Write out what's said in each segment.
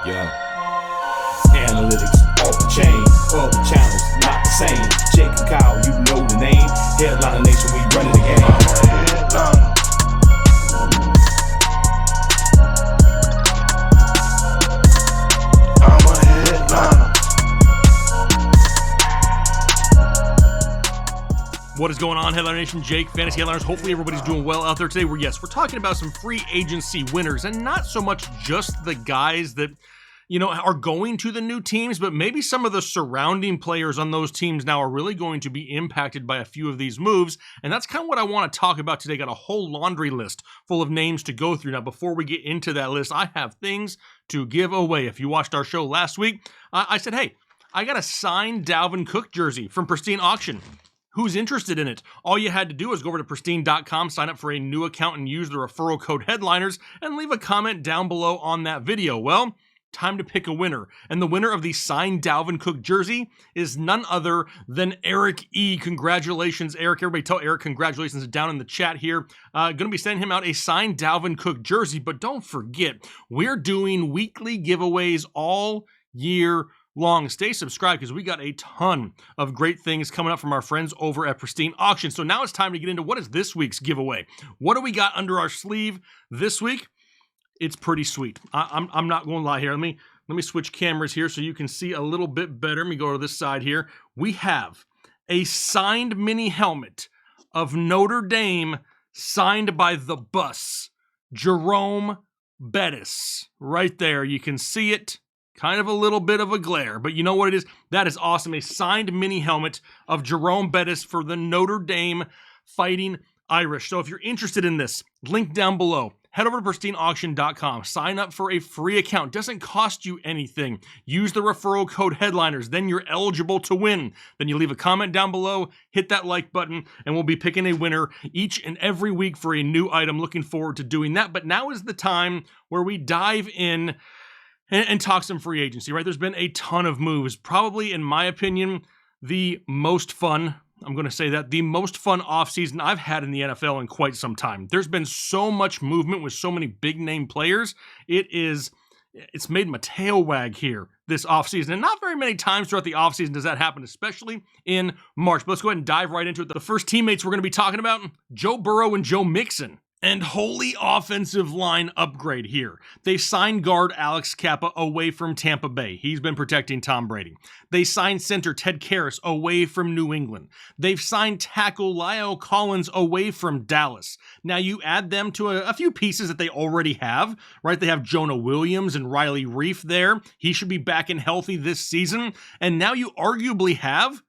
Yeah. Analytics off the chain, other channels not the same. Jake and Kyle, you know the name. Headliner Nation, we running the game. I'm a headliner. What is going on, Headliner Nation? Jake, Fantasy Headliners. Hopefully everybody's doing well out there today. We're talking about some free agency winners, and not so much just the guys that, are going to the new teams, but maybe some of the surrounding players on those teams now are really going to be impacted by a few of these moves, and that's kind of what I want to talk about today. Got a whole laundry list full of names to go through. Now, before we get into that list, I have things to give away. If you watched our show last week, I said, hey, I got a signed Dalvin Cook jersey from Pristine Auction. Who's interested in it? All you had to do was go over to pristine.com, sign up for a new account, and use the referral code Headliners, and leave a comment down below on that video. Well, time to pick a winner. And the winner of the signed Dalvin Cook jersey is none other than Eric E. Congratulations, Eric. Everybody tell Eric congratulations down in the chat here. Going to be sending him out a signed Dalvin Cook jersey, but don't forget, we're doing weekly giveaways all year long. Stay subscribed because we got a ton of great things coming up from our friends over at Pristine Auction. So now it's time to get into what is this week's giveaway. What do we got under our sleeve this week? It's pretty sweet. I'm not going to lie here. Let me switch cameras here so you can see a little bit better. Let me go to this side here. We have a signed mini helmet of Notre Dame signed by the Bus, Jerome Bettis. Right there. You can see it. Kind of a little bit of a glare, but you know what it is? That is awesome. A signed mini helmet of Jerome Bettis for the Notre Dame Fighting Irish. So if you're interested in this, link down below. Head over to pristineauction.com. Sign up for a free account. Doesn't cost you anything. Use the referral code Headliners. Then you're eligible to win. Then you leave a comment down below, hit that like button, and we'll be picking a winner each and every week for a new item. Looking forward to doing that. But now is the time where we dive in and talk some free agency, right? There's been a ton of moves. Probably, in my opinion, the most fun, I'm going to say that, the most fun offseason I've had in the NFL in quite some time. There's been so much movement with so many big-name players. It's made my tail wag here this offseason. And not very many times throughout the offseason does that happen, especially in March. But let's go ahead and dive right into it. The first teammates we're going to be talking about, Joe Burrow and Joe Mixon. And holy offensive line upgrade here. They signed guard Alex Kappa away from Tampa Bay. He's been protecting Tom Brady. They signed center Ted Karras away from New England. They've signed tackle Lyle Collins away from Dallas. Now you add them to a few pieces that they already have, right? They have Jonah Williams and Riley Reif there. He should be back and healthy this season. And now you arguably have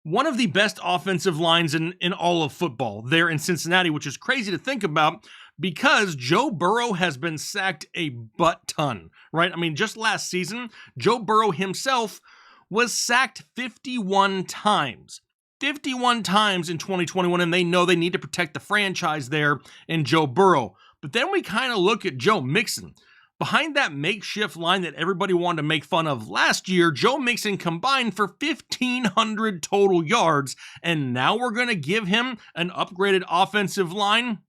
one of the best offensive lines in all of football there in Cincinnati, which is crazy to think about because Joe Burrow has been sacked a butt ton, right? I mean, just last season, Joe Burrow himself was sacked 51 times. 51 times in 2021, and they know they need to protect the franchise there in Joe Burrow. But then we kind of look at Joe Mixon. Behind that makeshift line that everybody wanted to make fun of last year, Joe Mixon combined for 1,500 total yards, and now we're going to give him an upgraded offensive line?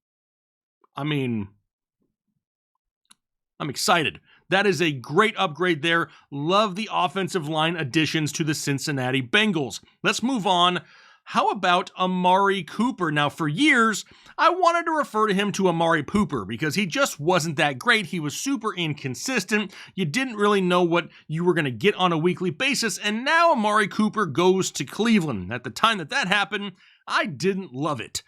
I mean, I'm excited. That is a great upgrade there. Love the offensive line additions to the Cincinnati Bengals. Let's move on. How about Amari Cooper? Now, for years, I wanted to refer to him to Amari Pooper because he just wasn't that great. He was super inconsistent. You didn't really know what you were going to get on a weekly basis. And now Amari Cooper goes to Cleveland. At the time that happened, I didn't love it.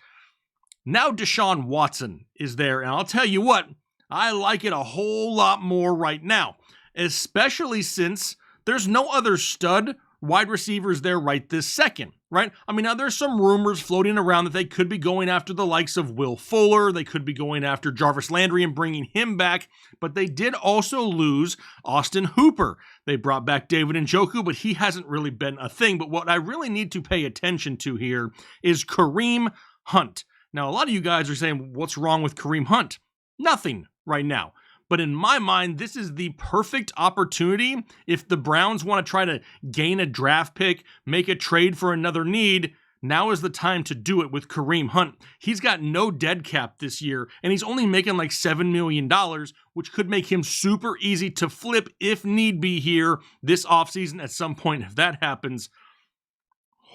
Now Deshaun Watson is there. And I'll tell you what, I like it a whole lot more right now, especially since there's no other stud wide receivers there right this second, right? I mean, now there's some rumors floating around that they could be going after the likes of Will Fuller. They could be going after Jarvis Landry and bringing him back, but they did also lose Austin Hooper. They brought back David Njoku, but he hasn't really been a thing. But what I really need to pay attention to here is Kareem Hunt. Now, a lot of you guys are saying, what's wrong with Kareem Hunt? Nothing right now. But in my mind, this is the perfect opportunity if the Browns want to try to gain a draft pick, make a trade for another need, Now is the time to do it with Kareem Hunt. He's got no dead cap this year, and he's only making like $7 million, which could make him super easy to flip if need be here this offseason at some point if that happens.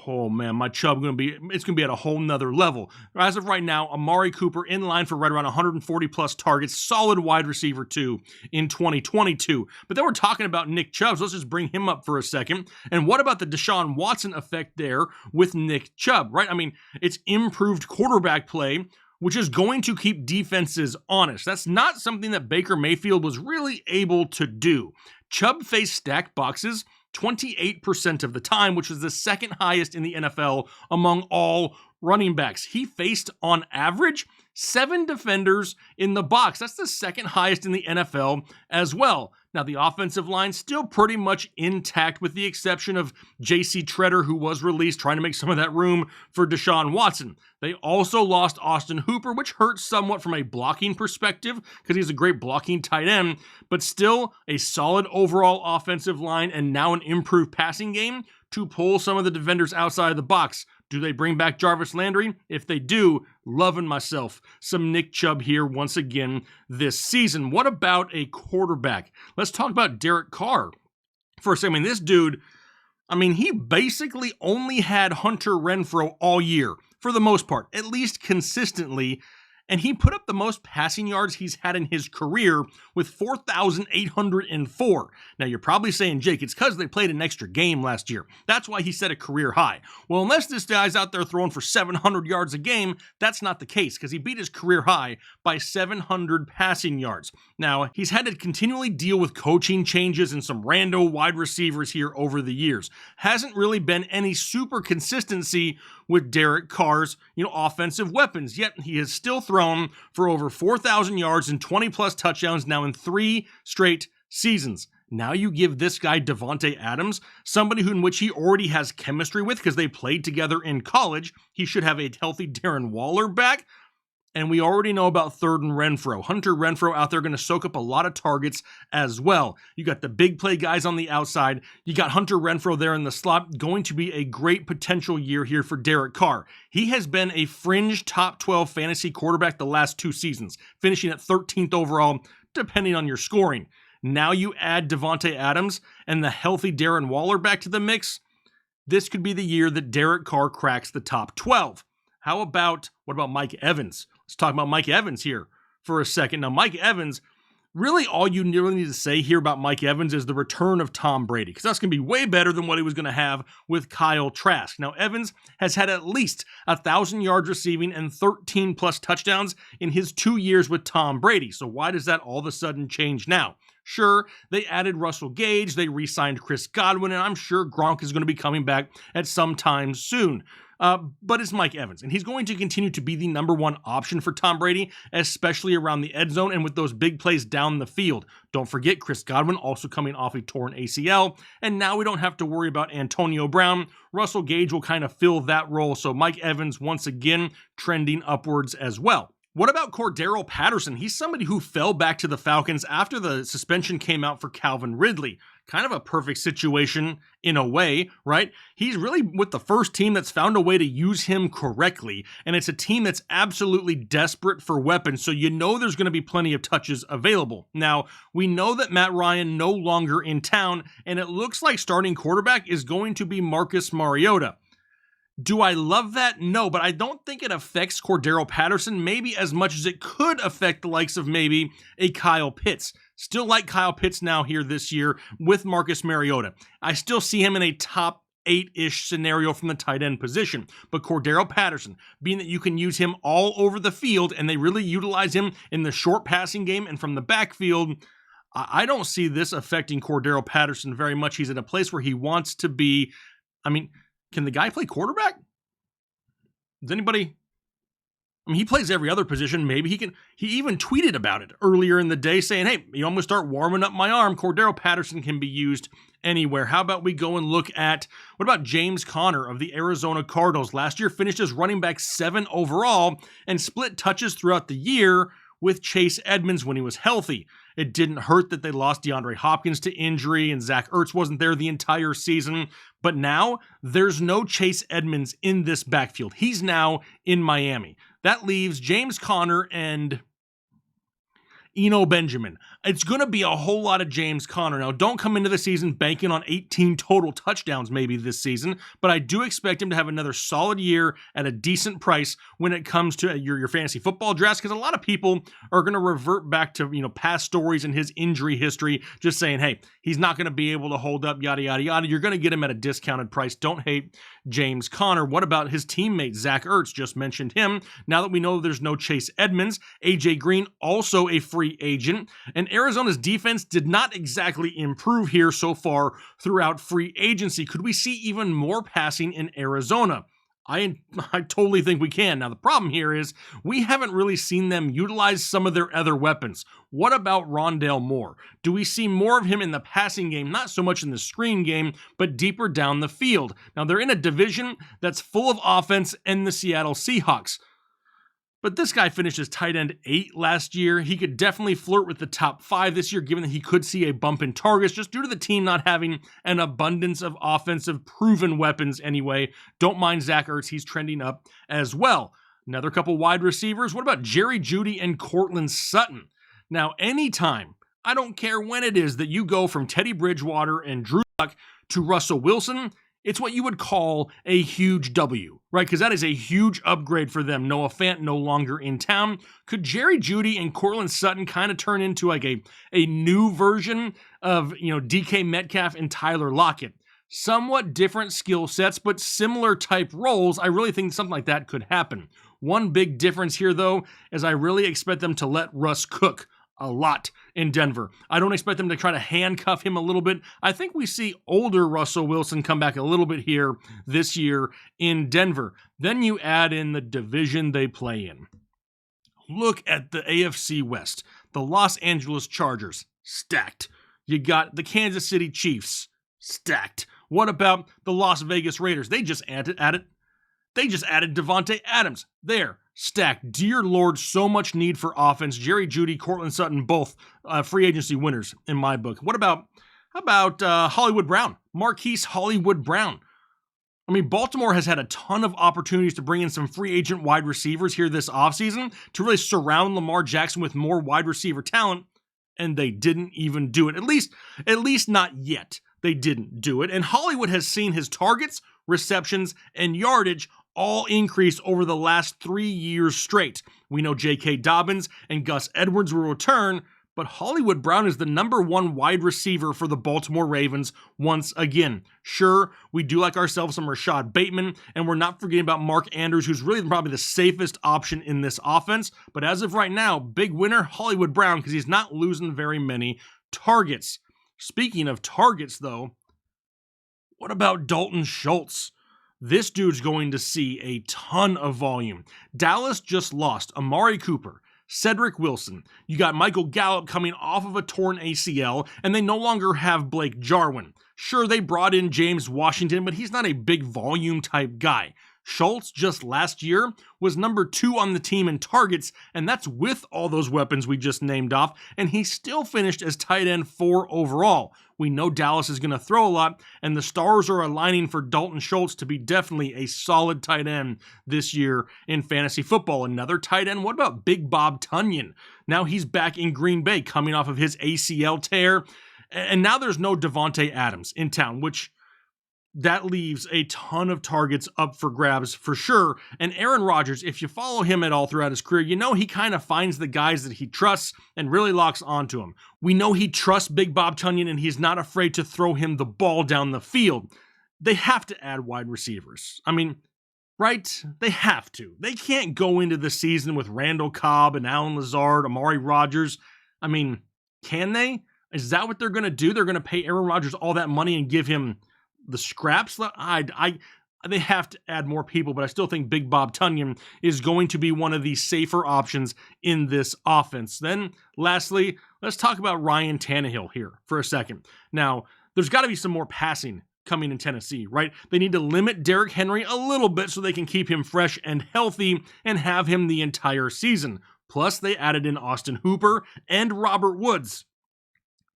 Oh man, my Chubb it's gonna be at a whole nother level. As of right now, Amari Cooper in line for right around 140 plus targets, solid wide receiver too in 2022. But then we're talking about Nick Chubb, so let's just bring him up for a second. And what about the Deshaun Watson effect there with Nick Chubb, right? I mean, it's improved quarterback play, which is going to keep defenses honest. That's not something that Baker Mayfield was really able to do. Chubb faced stacked boxes 28% of the time, which was the second highest in the NFL among all running backs. He faced, on average, 7 defenders in the box. That's the second highest in the NFL as well. Now, the offensive line still pretty much intact with the exception of J.C. Treader, who was released, trying to make some of that room for Deshaun Watson. They also lost Austin Hooper, which hurts somewhat from a blocking perspective because he's a great blocking tight end, but still a solid overall offensive line and now an improved passing game to pull some of the defenders outside of the box. Do they bring back Jarvis Landry? If they do, loving myself some Nick Chubb here once again this season. What about a quarterback? Let's talk about Derek Carr for a second. I mean, this dude, he basically only had Hunter Renfrow all year for the most part, at least consistently. And he put up the most passing yards he's had in his career with 4,804. Now, you're probably saying, Jake, it's because they played an extra game last year. That's why he set a career high. Well, unless this guy's out there throwing for 700 yards a game, that's not the case because he beat his career high by 700 passing yards. Now, he's had to continually deal with coaching changes and some rando wide receivers here over the years. Hasn't really been any super consistency with Derek Carr's, offensive weapons. Yet he has still thrown for over 4,000 yards and 20 plus touchdowns now in 3 straight seasons. Now you give this guy Davante Adams, somebody in which he already has chemistry with because they played together in college. He should have a healthy Darren Waller back. And we already know about third and Renfrow. Hunter Renfrow out there going to soak up a lot of targets as well. You got the big play guys on the outside. You got Hunter Renfrow there in the slot. Going to be a great potential year here for Derek Carr. He has been a fringe top 12 fantasy quarterback the last 2 seasons, finishing at 13th overall, depending on your scoring. Now you add Davante Adams and the healthy Darren Waller back to the mix. This could be the year that Derek Carr cracks the top 12. What about Mike Evans? Let's talk about Mike Evans here for a second. Now, Mike Evans, really all you really need to say here about Mike Evans is the return of Tom Brady, because that's going to be way better than what he was going to have with Kyle Trask. Now, Evans has had at least 1,000 yards receiving and 13 plus touchdowns in his 2 years with Tom Brady. So why does that all of a sudden change now? Sure, they added Russell Gage, they re-signed Chris Godwin, and I'm sure Gronk is going to be coming back at some time soon. But it's Mike Evans, and he's going to continue to be the number 1 option for Tom Brady, especially around the end zone and with those big plays down the field. Don't forget Chris Godwin also coming off a torn ACL, and now we don't have to worry about Antonio Brown. Russell Gage will kind of fill that role, so Mike Evans once again trending upwards as well. What about Cordero Patterson? He's somebody who fell back to the Falcons after the suspension came out for Calvin Ridley. Kind of a perfect situation in a way, right? He's really with the first team that's found a way to use him correctly, and it's a team that's absolutely desperate for weapons, so you know there's going to be plenty of touches available. Now, we know that Matt Ryan no longer in town, and it looks like starting quarterback is going to be Marcus Mariota. Do I love that? No, but I don't think it affects Cordero Patterson maybe as much as it could affect the likes of maybe a Kyle Pitts. Still like Kyle Pitts now here this year with Marcus Mariota. I still see him in a top 8-ish scenario from the tight end position. But Cordero Patterson, being that you can use him all over the field and they really utilize him in the short passing game and from the backfield, I don't see this affecting Cordero Patterson very much. He's at a place where he wants to be. Can the guy play quarterback? Does anybody? He plays every other position. Maybe he can. He even tweeted about it earlier in the day saying, hey, I'm going to start warming up my arm. Cordero Patterson can be used anywhere. How about we go and look at, what about James Conner of the Arizona Cardinals? Last year finished as running back 7 overall and split touches throughout the year with Chase Edmonds when he was healthy. It didn't hurt that they lost DeAndre Hopkins to injury and Zach Ertz wasn't there the entire season. But now there's no Chase Edmonds in this backfield. He's now in Miami. That leaves James Conner and Eno Benjamin. It's going to be a whole lot of James Conner. Now, don't come into the season banking on 18 total touchdowns maybe this season, but I do expect him to have another solid year at a decent price when it comes to your fantasy football drafts, because a lot of people are going to revert back to, past stories and his injury history, just saying, hey, he's not going to be able to hold up, yada, yada, yada. You're going to get him at a discounted price. Don't hate James Conner. What about his teammate, Zach Ertz? Just mentioned him. Now that we know there's no Chase Edmonds, AJ Green, also a free agent, and Arizona's defense did not exactly improve here so far throughout free agency. Could we see even more passing in Arizona? I totally think we can. Now, the problem here is we haven't really seen them utilize some of their other weapons. What about Rondale Moore? Do we see more of him in the passing game, not so much in the screen game, but deeper down the field? Now, they're in a division that's full of offense in the Seattle Seahawks. But this guy finished as tight end 8 last year. He could definitely flirt with the top 5 this year, given that he could see a bump in targets just due to the team not having an abundance of offensive proven weapons anyway. Don't mind Zach Ertz. He's trending up as well. Another couple wide receivers. What about Jerry Jeudy and Courtland Sutton? Now, anytime, I don't care when it is, that you go from Teddy Bridgewater and Drew Luck to Russell Wilson, it's what you would call a huge W, right? Because that is a huge upgrade for them. Noah Fant no longer in town. Could Jerry Jeudy and Courtland Sutton kind of turn into like a new version of, DK Metcalf and Tyler Lockett? Somewhat different skill sets, but similar type roles. I really think something like that could happen. One big difference here, though, is I really expect them to let Russ cook a lot in Denver. I don't expect them to try to handcuff him a little bit. I think we see older Russell Wilson come back a little bit here this year in Denver. Then you add in the division they play in. Look at the AFC West. The Los Angeles Chargers, stacked. You got the Kansas City Chiefs, stacked. What about the Las Vegas Raiders? They just added Devontae Adams. There, stacked. Dear Lord, so much need for offense. Jerry Jeudy, Courtland Sutton, both free agency winners in my book. How about Hollywood Brown? Marquise Hollywood Brown. I mean, Baltimore has had a ton of opportunities to bring in some free agent wide receivers here this offseason to really surround Lamar Jackson with more wide receiver talent, and they didn't even do it. At least not yet. They didn't do it. And Hollywood has seen his targets, receptions, and yardage all increase over the last 3 years straight. We know J.K. Dobbins and Gus Edwards will return, but Hollywood Brown is the #1 wide receiver for the Baltimore Ravens once again. Sure, we do like ourselves some Rashad Bateman, and we're not forgetting about Mark Andrews, who's really probably the safest option in this offense. But as of right now, big winner, Hollywood Brown, because he's not losing very many targets. Speaking of targets, though, what about Dalton Schultz? This dude's going to see a ton of volume. Dallas just lost Amari Cooper, Cedric Wilson. You got Michael Gallup coming off of a torn ACL, and they no longer have Blake Jarwin. Sure, they brought in James Washington, but he's not a big volume type guy. Schultz just last year was #2 on the team in targets, and that's with all those weapons we just named off, and he still finished as tight end 4 overall. We know Dallas is going to throw a lot, and the stars are aligning for Dalton Schultz to be definitely a solid tight end this year in fantasy football. Another tight end, what about Big Bob Tunyon? Now he's back in Green Bay coming off of his ACL tear, and now there's no Devontae Adams in town, which that leaves a ton of targets up for grabs for sure. And Aaron Rodgers, if you follow him at all throughout his career, you know he kind of finds the guys that he trusts and really locks onto them. We know he trusts Big Bob Tunyon, and he's not afraid to throw him the ball down the field. They have to add wide receivers. I mean, right? They have to. They can't go into the season with Randall Cobb and Alan Lazard, Amari Rodgers. I mean, can they? Is that what they're going to do? They're going to pay Aaron Rodgers all that money and give him the scraps? They have to add more people, but I still think Big Bob Tunyon is going to be one of the safer options in this offense. Then, lastly, let's talk about Ryan Tannehill here for a second. Now, there's got to be some more passing coming in Tennessee, right? They need to limit Derrick Henry a little bit so they can keep him fresh and healthy and have him the entire season. Plus, they added in Austin Hooper and Robert Woods.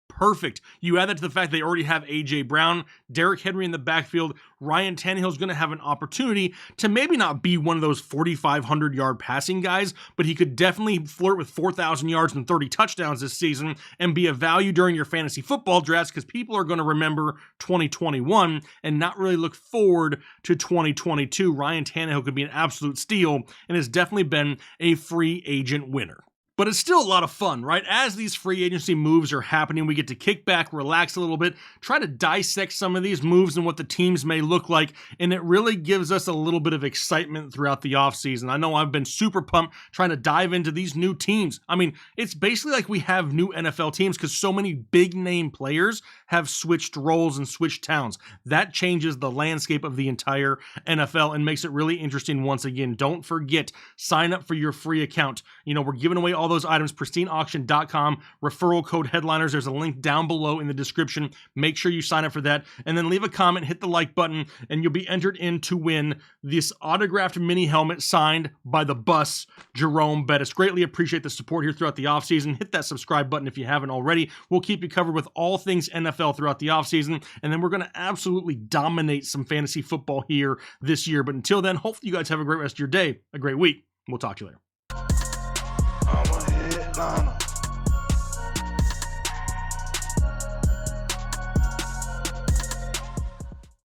Perfect. You add that to the fact they already have A.J. Brown, Derrick Henry in the backfield. Ryan Tannehill's going to have an opportunity to maybe not be one of those 4,500-yard passing guys, but he could definitely flirt with 4,000 yards and 30 touchdowns this season and be a value during your fantasy football drafts because people are going to remember 2021 and not really look forward to 2022. Ryan Tannehill could be an absolute steal and has definitely been a free agent winner. But it's still a lot of fun, right? As these free agency moves are happening, we get to kick back, relax a little bit, try to dissect some of these moves and what the teams may look like, and it really gives us a little bit of excitement throughout the offseason. I know I've been super pumped trying to dive into these new teams. I mean, it's basically like we have new NFL teams because so many big-name players have switched roles and switched towns. That changes the landscape of the entire NFL and makes it really interesting once again. Don't forget, sign up for your free account. You know, we're giving away all those items, pristineauction.com, referral code headliners. There's a link down below in the description. Make sure you sign up for that and then leave a comment, hit the like button, and you'll be entered in to win this autographed mini helmet signed by the bus, Jerome Bettis. Greatly appreciate the support here throughout the offseason. Hit that subscribe button if you haven't already. We'll keep you covered with all things NFL throughout the offseason, and then we're going to absolutely dominate some fantasy football here this year. But until then, hopefully you guys have a great rest of your day, a great week. We'll talk to you later. I'm a headliner.